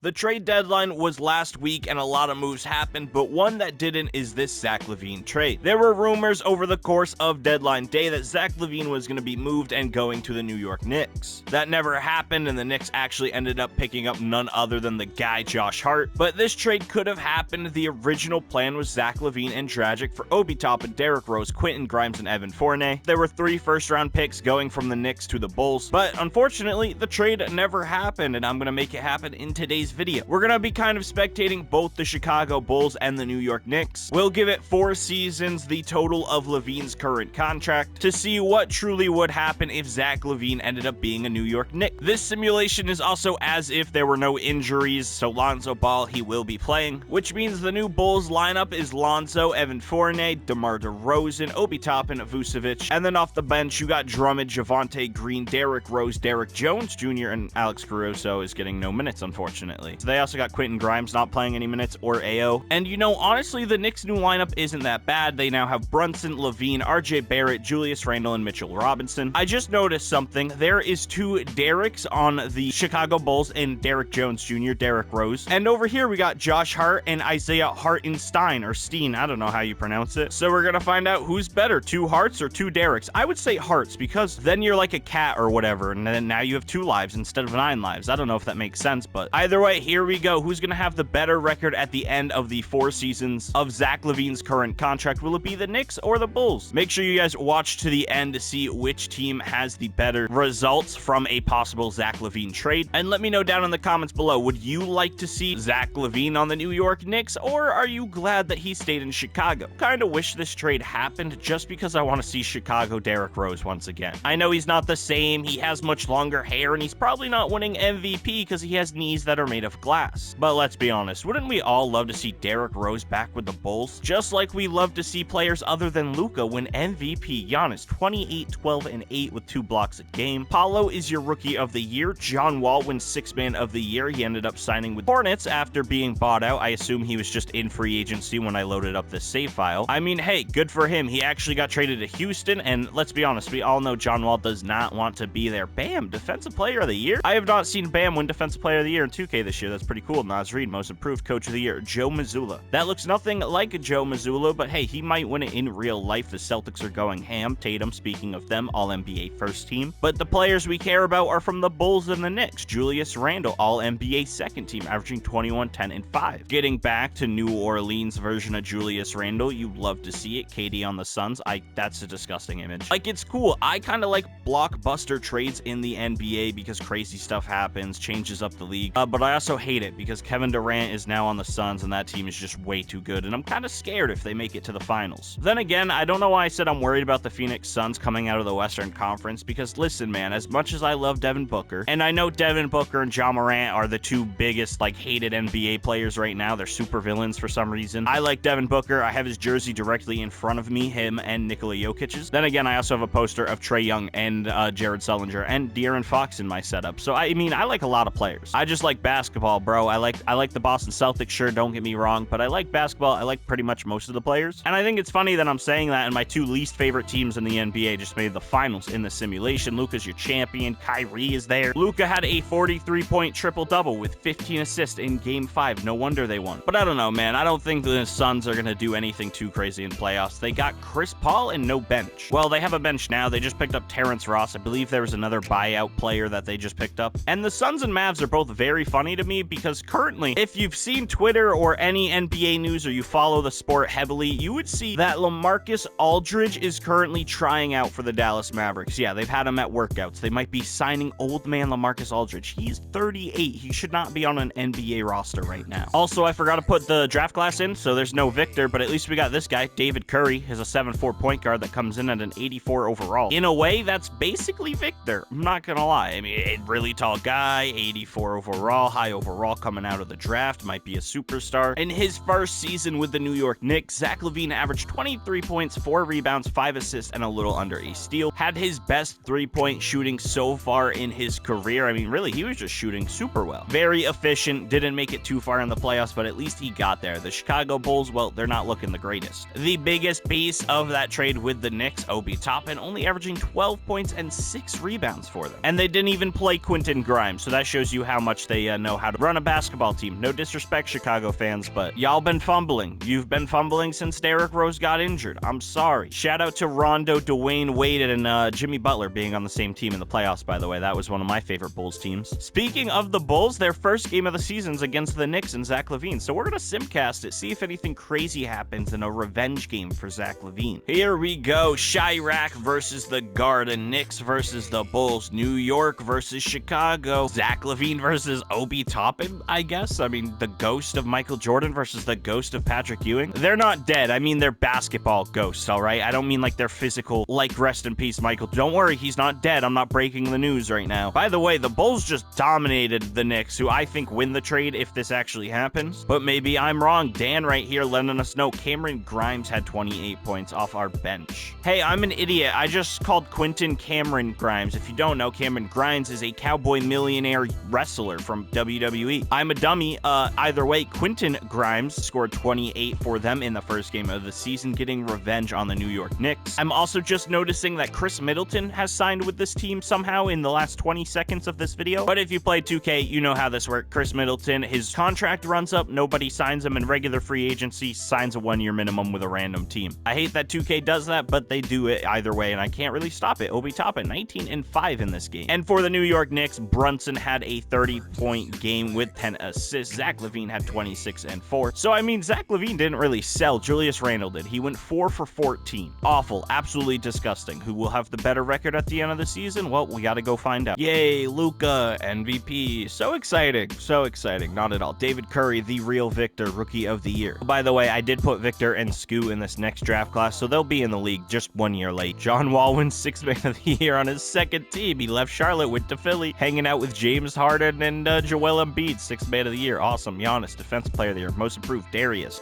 The trade deadline was last week and a lot of moves happened, but one that didn't is this Zach Lavine trade. There were rumors over the course of deadline day that Zach Lavine was going to be moved and going to the New York Knicks. That never happened, and the Knicks actually ended up picking up none other than the guy Josh Hart, but this trade could have happened. The original plan was Zach Lavine and Dragic for Obi Toppin, Derrick Rose, Quentin Grimes, and Evan Fournier. There were 3 first-round picks going from the Knicks to the Bulls, but unfortunately, the trade never happened, and I'm going to make it happen in today's video. We're going to be kind of spectating both the Chicago Bulls and the New York Knicks. We'll give it 4 seasons, the total of Lavine's current contract, to see what truly would happen if Zach Lavine ended up being a New York Knick. This simulation is also as if there were no injuries, so Lonzo Ball, he will be playing, which means the new Bulls lineup is Lonzo, Evan Fournier, DeMar DeRozan, Obi Toppin, Vucevic, and then off the bench you got Drummond, Javonte Green, Derrick Rose, Derrick Jones Jr., and Alex Caruso is getting no minutes, unfortunately. So they also got Quentin Grimes not playing any minutes, or AO. And you know, honestly, the Knicks' new lineup isn't that bad. They now have Brunson, Lavine, RJ Barrett, Julius Randle, and Mitchell Robinson. I just noticed something. There is 2 Derricks on the Chicago Bulls and Derrick Jones Jr., Derrick Rose. And over here we got Josh Hart and Isaiah Hartenstein, or Steen, I don't know how you pronounce it. So we're gonna find out who's better, 2 Harts or 2 Derricks. I would say Harts, because then you're like a cat or whatever, and then now you have 2 lives instead of 9 lives. I don't know if that makes sense, but either way, here we go. Who's going to have the better record at the end of the 4 seasons of Zach Lavine's current contract? Will it be the Knicks or the Bulls? Make sure you guys watch to the end to see which team has the better results from a possible Zach Lavine trade. And let me know down in the comments below, would you like to see Zach Lavine on the New York Knicks, or are you glad that he stayed in Chicago? Kind of wish this trade happened just because I want to see Chicago Derrick Rose once again. I know he's not the same, he has much longer hair, and he's probably not winning MVP because he has knees that are made of glass. But let's be honest, wouldn't we all love to see Derrick Rose back with the Bulls? Just like we love to see players other than Luka win MVP. Giannis, 28, 12, and 8 with 2 blocks a game. Paolo is your Rookie of the Year. John Wall wins 6th Man of the Year. He ended up signing with Hornets after being bought out. I assume he was just in free agency when I loaded up this save file. I mean, hey, good for him. He actually got traded to Houston, and let's be honest, we all know John Wall does not want to be there. Bam, Defensive Player of the Year? I have not seen Bam win Defensive Player of the Year in 2K this year. That's pretty cool. Naz Reid, Most Improved Coach of the Year. Joe Mazzulla. That looks nothing like a Joe Mazzulla, but hey, he might win it in real life. The Celtics are going ham. Tatum, speaking of them, All-NBA first team. But the players we care about are from the Bulls and the Knicks. Julius Randle, All-NBA second team, averaging 21, 10, and 5. Getting back to New Orleans version of Julius Randle, you love to see it. KD on the Suns. That's a disgusting image. Like, it's cool. I kind of like blockbuster trades in the NBA because crazy stuff happens, changes up the league. But I also hate it because Kevin Durant is now on the Suns and that team is just way too good, and I'm kind of scared if they make it to the finals. Then again, I don't know why I said I'm worried about the Phoenix Suns coming out of the Western Conference, because listen, man, as much as I love Devin Booker, and I know Devin Booker and Ja Morant are the 2 biggest, like, hated NBA players right now. They're super villains for some reason. I like Devin Booker. I have his jersey directly in front of me, him and Nikola Jokic's. Then again, I also have a poster of Trae Young and Jared Sullinger and De'Aaron Fox in my setup. So I mean, I like a lot of players. I just like basketball, bro. I like the Boston Celtics, sure, don't get me wrong, but I like basketball. I like pretty much most of the players. And I think it's funny that I'm saying that, and my 2 least favorite teams in the NBA just made the finals in the simulation. Luka's your champion. Kyrie is there. Luka had a 43-point triple-double with 15 assists in Game 5. No wonder they won. But I don't know, man. I don't think the Suns are going to do anything too crazy in playoffs. They got Chris Paul and no bench. Well, they have a bench now. They just picked up Terrence Ross. I believe there was another buyout player that they just picked up. And the Suns and Mavs are both very funny to me because currently, if you've seen Twitter or any NBA news or you follow the sport heavily, you would see that LaMarcus Aldridge is currently trying out for the Dallas Mavericks. Yeah, they've had him at workouts. They might be signing old man LaMarcus Aldridge. He's 38. He should not be on an NBA roster right now. Also, I forgot to put the draft class in, so there's no Victor, but at least we got this guy, David Curry. He's a 7'4" point guard that comes in at an 84 overall. In a way, that's basically Victor. I'm not gonna lie. I mean, a really tall guy, 84 overall, high overall coming out of the draft, might be a superstar. In his first season with the New York Knicks, Zach Lavine averaged 23 points, 4 rebounds, 5 assists, and a little under a steal. Had his best 3-point shooting so far in his career. I mean, really, he was just shooting super well. Very efficient, didn't make it too far in the playoffs, but at least he got there. The Chicago Bulls, well, they're not looking the greatest. The biggest piece of that trade with the Knicks, Obi Toppin, only averaging 12 points and 6 rebounds for them. And they didn't even play Quentin Grimes, so that shows you how much they know know how to run a basketball team. No disrespect, Chicago fans, but y'all been fumbling. You've been fumbling since Derrick Rose got injured. I'm sorry. Shout out to Rondo, Dwayne Wade, and Jimmy Butler being on the same team in the playoffs, by the way. That was one of my favorite Bulls teams. Speaking of the Bulls, their first game of the season's against the Knicks and Zach Lavine. So we're going to simcast it, see if anything crazy happens in a revenge game for Zach Lavine. Here we go. Chirac versus the Garden. Knicks versus the Bulls. New York versus Chicago. Zach Lavine versus Obi Toppin, I guess. I mean, the ghost of Michael Jordan versus the ghost of Patrick Ewing. They're not dead. I mean, they're basketball ghosts, all right? I don't mean like they're physical, like rest in peace, Michael. Don't worry, he's not dead. I'm not breaking the news right now. By the way, the Bulls just dominated the Knicks, who I think win the trade if this actually happens. But maybe I'm wrong. Dan right here letting us know Cameron Grimes had 28 points off our bench. Hey, I'm an idiot. I just called Quentin Cameron Grimes. If you don't know, Cameron Grimes is a cowboy millionaire wrestler from WWE. I'm a dummy. Either way, Quentin Grimes scored 28 for them in the first game of the season, getting revenge on the New York Knicks. I'm also just noticing that Chris Middleton has signed with this team somehow in the last 20 seconds of this video. But if you play 2K, you know how this works. Chris Middleton, his contract runs up, nobody signs him in regular free agency, signs a 1-year minimum with a random team. I hate that 2K does that, but they do it either way, and I can't really stop it. Obi Toppin, 19-5 in this game. And for the New York Knicks, Brunson had a 30-point game with 10 assists. Zach Lavine had 26-4. So, I mean, Zach Lavine didn't really sell. Julius Randle did. He went 4 for 14. Awful. Absolutely disgusting. Who will have the better record at the end of the season? Well, we gotta go find out. Yay, Luka, MVP. So exciting. So exciting. Not at all. David Curry, the real Victor, Rookie of the Year. By the way, I did put Victor and Scoot in this next draft class, so they'll be in the league just 1 year late. John Wall wins 6th Man of the Year on his second team. He left Charlotte, went to Philly, hanging out with James Harden and Joel Embiid. 6th Man of the Year. Awesome. Giannis, Defensive Player of the Year. Most Improved, Darius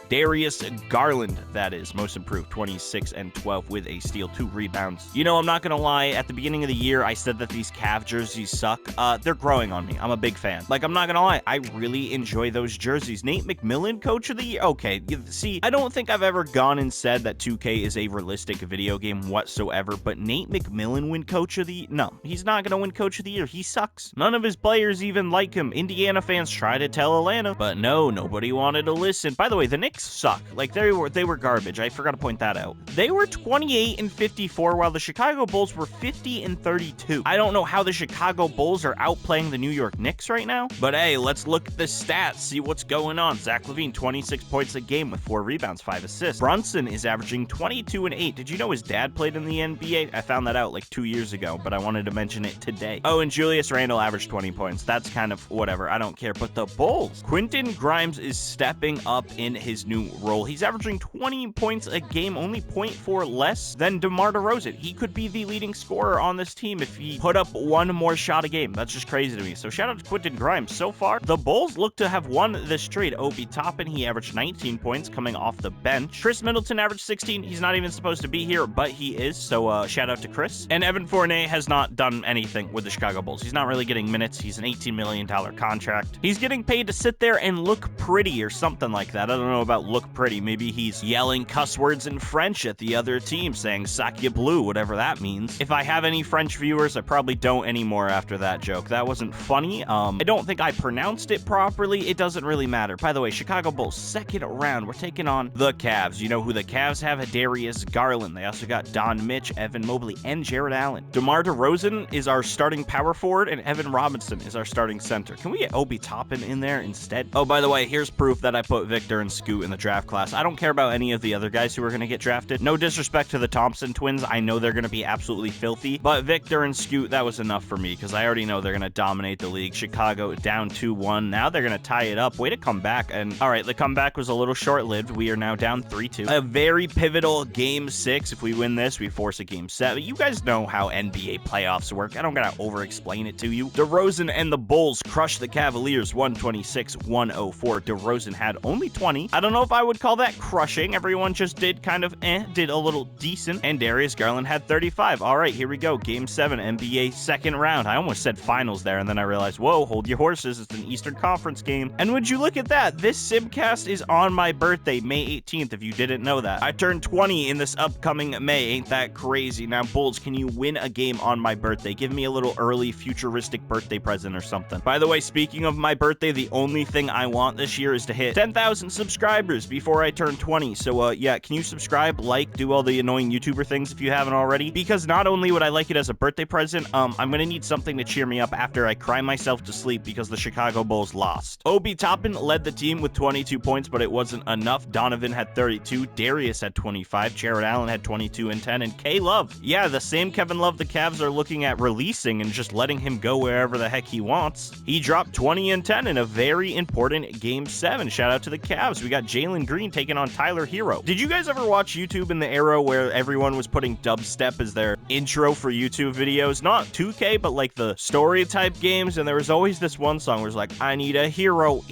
Garland, that is. Most Improved, 26-12 with a steal, 2 rebounds. You know, I'm not gonna lie. At the beginning of the year, I said that these Cavs jerseys suck. They're growing on me. I'm a big fan. Like, I'm not gonna lie. I really enjoy those jerseys. Nate McMillan, Coach of the Year. Okay, see, I don't think I've ever gone and said that 2K is a realistic video game whatsoever, but Nate McMillan win Coach of the Year? No, he's not gonna win Coach of the Year. He sucks. None of his players even like him. Indiana fans try to tell Atlanta, but no, nobody wanted to listen. By the way, the Knicks suck. Like, they were garbage. I forgot to point that out. They were 28-54, while the Chicago Bulls were 50-32. I don't know how the Chicago Bulls are outplaying the New York Knicks right now, but hey, let's look at the stats, see what's going on. Zach Lavine, 26 points a game with 4 rebounds, 5 assists. Brunson is averaging 22-8. Did you know his dad played in the NBA? I found that out like 2 years ago, but I wanted to mention it today. Oh, and Julius Randle averaged 20 points. That's kind of whatever. I don't care. But the Bulls, Quentin Grimes is stepping up in his new role. He's averaging 20 points a game, only 0.4 less than DeMar DeRozan. He could be the leading scorer on this team if he put up 1 more shot a game. That's just crazy to me. So shout out to Quentin Grimes. So far, the Bulls look to have won this trade. Obi Toppin, he averaged 19 points coming off the bench. Chris Middleton averaged 16. He's not even supposed to be here, but he is. So shout out to Chris. And Evan Fournier has not done anything with the Chicago Bulls. He's not really getting minutes. He's an $18 million contract. He's getting paid to sit there and look pretty or something like that. I don't know about look pretty. Maybe he's yelling cuss words in French at the other team, saying Sacre Bleu, whatever that means. If I have any French viewers, I probably don't anymore after that joke. That wasn't funny. I don't think I pronounced it properly. It doesn't really matter. By the way, Chicago Bulls, second round. We're taking on the Cavs. You know who the Cavs have? Darius Garland. They also got Don Mitch, Evan Mobley, and Jared Allen. DeMar DeRozan is our starting power forward, and Evan Robinson is our starting center. Can we get Obi Toppin in there instead? Oh, by the way, here's proof that I put Victor and Scoot in the draft class. I don't care about any of the other guys who are going to get drafted. No disrespect to the Thompson twins. I know they're going to be absolutely filthy, but Victor and Scoot, that was enough for me because I already know they're going to dominate the league. Chicago down 2-1. Now they're going to tie it up. Way to come back. And all right, the comeback was a little short-lived. We are now down 3-2. A very pivotal game 6. If we win this, we force a game 7. You guys know how NBA playoffs work. I don't got to over-explain it to you. DeRozan and the Bulls crushed the Cavaliers 126-104. DeRozan had only 20. I don't know if I would call that crushing. Everyone just did kind of did a little decent. And Darius Garland had 35. All right, here we go. Game 7, NBA second round. I almost said finals there, and then I realized, whoa, hold your horses. It's an Eastern Conference game. And would you look at that? This simcast is on my birthday, May 18th, if you didn't know that. I turned 20 in this upcoming May. Ain't that crazy? Now, Bulls, can you win a game on my birthday? Give me a little early futuristic birthday present or something. By the way, speaking speaking of my birthday, the only thing I want this year is to hit 10,000 subscribers before I turn 20. So, yeah, can you subscribe, like, do all the annoying YouTuber things if you haven't already? Because not only would I like it as a birthday present, I'm gonna need something to cheer me up after I cry myself to sleep because the Chicago Bulls lost. Obi Toppin led the team with 22 points, but it wasn't enough. Donovan had 32, Darius had 25, Jared Allen had 22 and 10, and K Love. Yeah, the same Kevin Love the Cavs are looking at releasing and just letting him go wherever the heck he wants. He dropped 20 and 10 in a very important Game 7. Shout out to the Cavs. We got Jalen Green taking on Tyler Hero. Did you guys ever watch YouTube in the era where everyone was putting dubstep as their intro for YouTube videos? Not 2K, but like the story type games, and there was always this one song where it's like, I need a hero,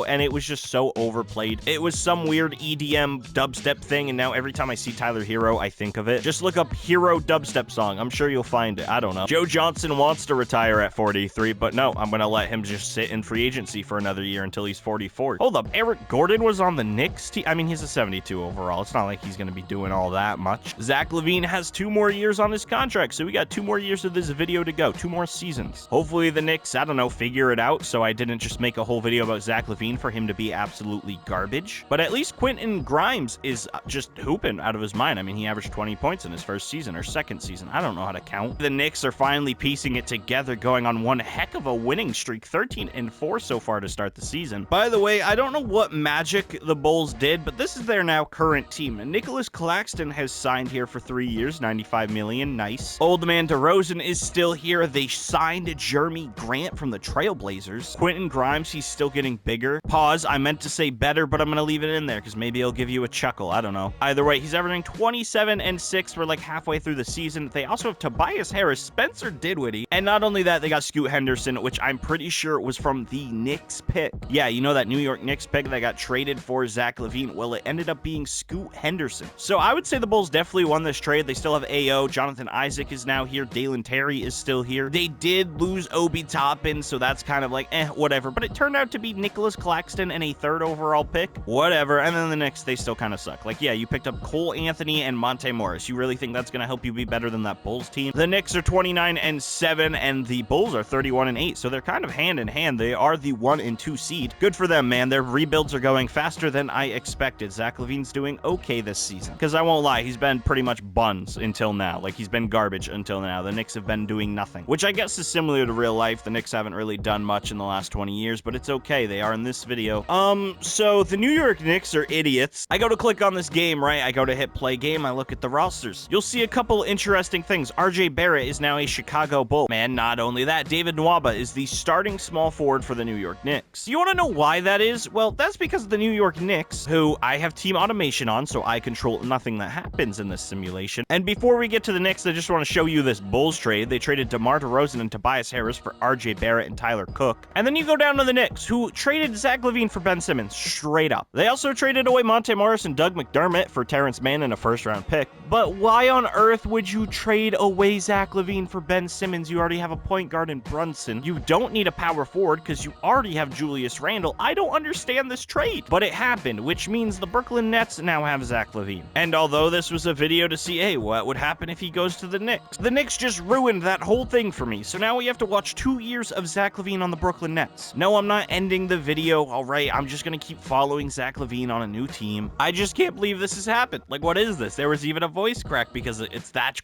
and it was just so overplayed. It was some weird EDM dubstep thing, and now every time I see Tyler Hero, I think of it. Just look up Hero dubstep song. I'm sure you'll find it. I don't know. Joe Johnson wants to retire at 43, but no, I'm gonna let him just sit in free agency for another year until he's 44. Hold up, Eric Gordon was on the Knicks team? I mean, he's a 72 overall. It's not like he's gonna be doing all that much. Zach Lavine has 2 more years on his contract, so we got 2 more years of this video to go. 2 more seasons. Hopefully the Knicks, I don't know, figure it out so I didn't just make a whole video about Zach Lavine for him to be absolutely garbage. But at least Quentin Grimes is just hooping out of his mind. I mean, he averaged 20 points in his first season or second season. I don't know how to count. The Knicks are finally piecing it together, going on one heck of a winning streak, 13 and 4 so far to start the season. By the way, I don't know what magic the Bulls did, but this is their now current team. And Nicholas Claxton has signed here for 3 years, $95 million. Nice. Old man DeRozan is still here. They signed Jeremy Grant from the Trailblazers. Quentin Grimes, he's still getting bigger. Pause. I meant to say better, but I'm going to leave it in there because maybe it'll give you a chuckle. I don't know. Either way, he's averaging 27 and 6. We're like halfway through the season. They also have Tobias Harris, Spencer Dinwiddie, and not only that, they got Scoot Henderson, which I'm pretty sure was from the Knicks pick. Yeah, you know that New York Knicks pick that got traded for Zach Lavine? Well, it ended up being Scoot Henderson. So I would say the Bulls definitely won this trade. They still have AO. Jonathan Isaac is now here. Dalen Terry is still here. They did lose Obi Toppin, so that's kind of like, whatever. But it turned out to be Nicholas Claxton and a 3rd overall pick. Whatever. And then the Knicks, they still kind of suck. Like, yeah, you picked up Cole Anthony and Monte Morris. You really think that's going to help you be better than that Bulls team? The Knicks are 29 and 7, and the Bulls are 31 and 8. So they're kind of hand in hand. They are the 1 and 2 seed. Good for them, man. Their rebuilds are going faster than I expected. Zach Lavine's doing okay this season. Because I won't lie, he's been pretty much buns until now. Like, he's been garbage until now. The Knicks have been doing nothing, which I guess is similar to real life. The Knicks haven't really done much in the last 20 years, but it's okay. They are in this video. So the New York Knicks are idiots. I go to click on this game, right? I go to hit play game. I look at the rosters. You'll see a couple interesting things. RJ Barrett is now a Chicago Bull. Man, not only that, David Nwaba is the starting small forward for the New York Knicks. You want to know why that is? Well, that's because of the New York Knicks, who I have team automation on, so I control nothing that happens in this simulation. And before we get to the Knicks, I just want to show you this Bulls trade. They traded DeMar DeRozan and Tobias Harris for RJ Barrett and Tyler Cook. And then you go down to the Knicks, who traded Zach Lavine for Ben Simmons, straight up. They also traded away Monte Morris and Doug McDermott for Terrence Mann and a 1st-round pick. But why on earth would you trade away Zach Lavine for Ben Simmons? You already have a point guard in Brunson. You don't need a power forward because you already have Julius Randle. I don't understand this trade, but it happened, which means the Brooklyn Nets now have Zach Lavine. And although this was a video to see, hey, what would happen if he goes to the Knicks just ruined that whole thing for me. So now we have to watch 2 years of Zach Lavine on the Brooklyn Nets. No, I'm not ending the video. All right, I'm just gonna keep following Zach Lavine on a new team. I just can't believe this has happened. Like, what is this? There was even a voice crack because it's that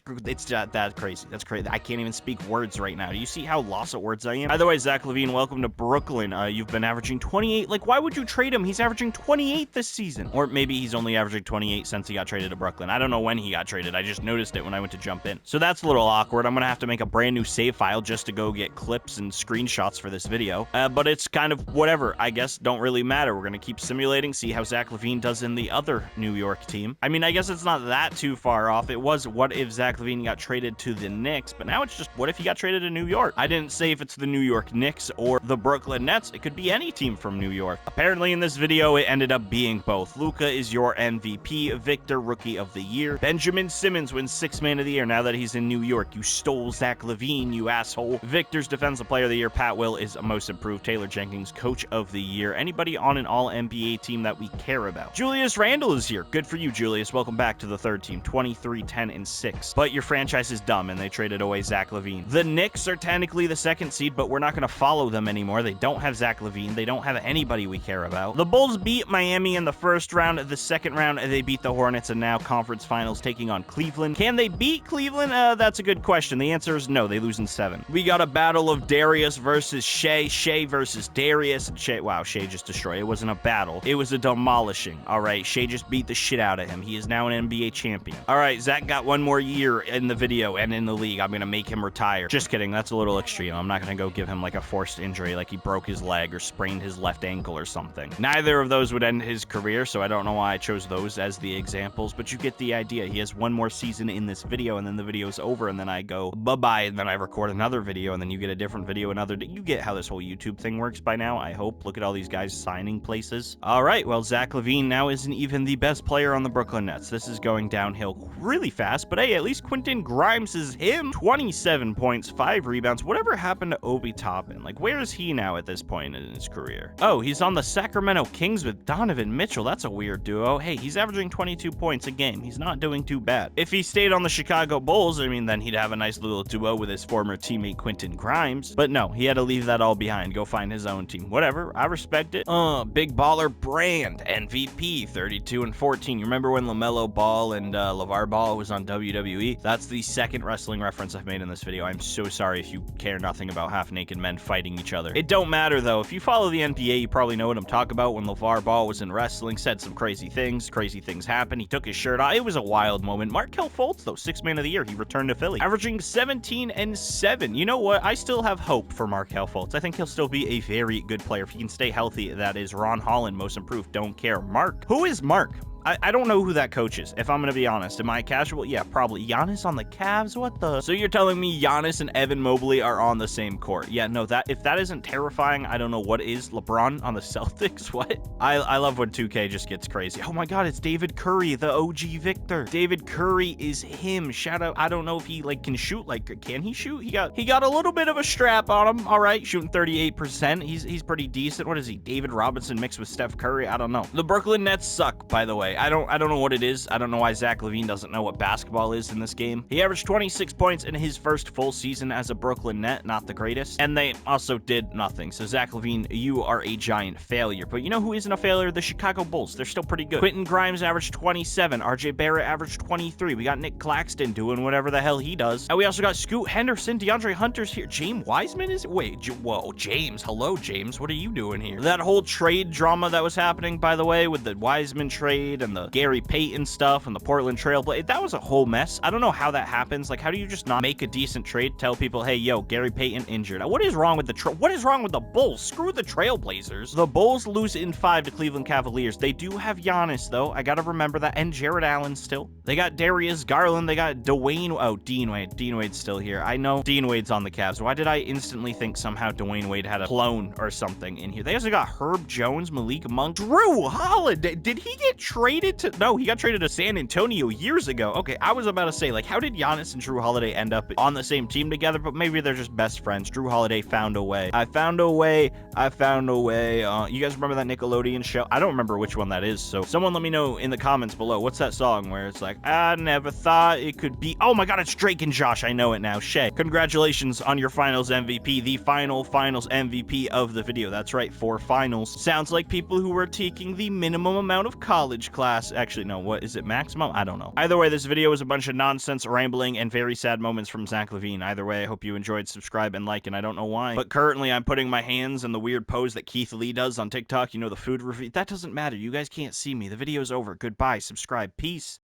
crazy. That's crazy. I can't even speak words right now. Do you see how lost at words I am? By the way, Zach Lavine, welcome to Brooklyn. You've been averaging 28. Like, why would you trade him? He's averaging 28 this season. Or maybe he's only averaging 28 since he got traded to Brooklyn. I don't know when he got traded. I just noticed it when I went to jump in. So that's a little awkward. I'm gonna have to make a brand new save file just to go get clips and screenshots for this video. But it's kind of whatever. I guess don't really matter. We're gonna keep simulating, see how Zach Lavine does in the other New York team. I mean, I guess it's not that too far off. It was what if Zach Lavine got traded to the Knicks, but now it's just what if he got traded to New York? I didn't say if it's the New York Knicks or the Brooklyn Nets. It could be any team from New York. Apparently in this video, it ended up being both. Luka is your MVP, Victor Rookie of the Year. Benjamin Simmons wins 6th Man of the Year now that he's in New York. You stole Zach Lavine, you asshole. Victor's Defensive Player of the Year. Pat Will is Most Improved. Taylor Jenkins, Coach of the Year. Anybody on an All-NBA team that we care about. Julius Randle is here. Good for you, Julius. Welcome back to the 3rd team. 23, 10, and 6. But your franchise is dumb, and they traded away Zach Lavine. The Knicks are technically the 2nd seed, but we're not going to follow them anymore. They don't have Zach Lavine. They don't have anybody we care about. The Bulls beat Miami in the 1st round. The 2nd round, they beat the Hornets, and now conference finals taking on Cleveland. Can they beat Cleveland? That's a good question. The answer is no. They lose in 7. We got a battle of Darius versus Shea. Shea versus Darius. Wow, Shea just destroyed. It wasn't a battle. It was a demolishing. All right, Shea just beat the shit out of him. He is now an NBA champion. All right, Zach got 1 more year in the video and in the league. I'm going to make him retire. Just kidding. That's a little extreme. I'm not going to go give him like a forced injury, like he broke his leg or sprained his left ankle or something. Neither of those would end his career, so I don't know why I chose those as the examples, but you get the idea. He has 1 more season in this video, and then the video's over, and then I go bye-bye, and then I record another video, and then you get a different video another day. You get how this whole YouTube thing works by now, I hope. Look at all these guys signing places. All right, well, Zach Lavine now isn't even the best player on the Brooklyn Nets. This is going downhill really fast, but hey, at least Quentin Grimes is him. 27 points, 5 rebounds. Whatever happened to Obi Toppin? Like, where is he now at this point in his career? Oh, he's on the Sacramento Kings with Donovan Mitchell. That's a weird duo. Hey, he's averaging 22 points a game. He's not doing too bad. If he stayed on the Chicago Bulls, I mean, then he'd have a nice little duo with his former teammate Quentin Grimes. But no, he had to leave that all behind, go find his own team. Whatever, I respect it. Big baller Brand, MVP, 32 and 14. You remember when LaMelo Ball and LeVar Ball was on WWE? That's the 2nd wrestling reference I've made in this video. I'm so sorry if you care nothing about half-naked men fighting each other. It don't matter though. If you follow the NBA, you probably know what I'm talking about. When LeVar Ball was in wrestling, said some crazy things happened. He took his shirt off. It was a wild moment. Markelle Fultz, though, 6th man of the year. He returned to Philly, averaging 17 and 7. You know what? I still have hope for Markelle Fultz. I think he'll still be a very good player if he can stay healthy. That is Ron Holland, most improved. Don't care. Mark. Who is Mark? I don't know who that coach is, if I'm going to be honest. Am I casual? Yeah, probably. Giannis on the Cavs? What the? So you're telling me Giannis and Evan Mobley are on the same court? Yeah, no, if that isn't terrifying, I don't know what is. LeBron on the Celtics? What? I love when 2K just gets crazy. Oh my god, it's David Curry, the OG Victor. David Curry is him. Shout out. I don't know if he can shoot. Can he shoot? He got a little bit of a strap on him. All right, shooting 38%. He's pretty decent. What is he? David Robinson mixed with Steph Curry? I don't know. The Brooklyn Nets suck, by the way. I don't know what it is. I don't know why Zach Lavine doesn't know what basketball is in this game. He averaged 26 points in his first full season as a Brooklyn Net, not the greatest. And they also did nothing. So Zach Lavine, you are a giant failure. But you know who isn't a failure? The Chicago Bulls. They're still pretty good. Quentin Grimes averaged 27. RJ Barrett averaged 23. We got Nick Claxton doing whatever the hell he does. And we also got Scoot Henderson. DeAndre Hunter's here. James Wiseman is... Wait, whoa, James. Hello, James. What are you doing here? That whole trade drama that was happening, by the way, with the Wiseman trade and the Gary Payton stuff and the Portland Trail Blazers, that was a whole mess. I don't know how that happens. Like, how do you just not make a decent trade? Tell people, hey, yo, Gary Payton injured. What is wrong with what is wrong with the Bulls? Screw the Trailblazers. The Bulls lose in 5 to Cleveland Cavaliers. They do have Giannis, though. I gotta remember that. And Jared Allen still. They got Darius Garland. They got Dwayne. Oh, Dean Wade. Dean Wade's still here. I know Dean Wade's on the Cavs. Why did I instantly think somehow Dwayne Wade had a clone or something in here? They also got Herb Jones, Malik Monk, Drew Holiday. Did he get traded to... No, he got traded to San Antonio years ago. Okay, I was about to say, like, how did Giannis and Drew Holiday end up on the same team together? But maybe they're just best friends. Drew Holiday found a way. I found a way. You guys remember that Nickelodeon show? I don't remember which one that is, so someone let me know in the comments below. What's that song where it's like, I never thought it could be... Oh my god, it's Drake and Josh. I know it now. Shay, congratulations on your finals MVP, the finals MVP of the video. That's right, 4 finals. Sounds like people who were taking the minimum amount of college class. Actually, no, what is it, maximum? I don't know. Either way, this video was a bunch of nonsense, rambling, and very sad moments from Zach Lavine. Either way, I hope you enjoyed. Subscribe and like, and I don't know why, but currently I'm putting my hands in the weird pose that Keith Lee does on TikTok. You know, the food review. That doesn't matter. You guys can't see me. The video's over. Goodbye. Subscribe. Peace.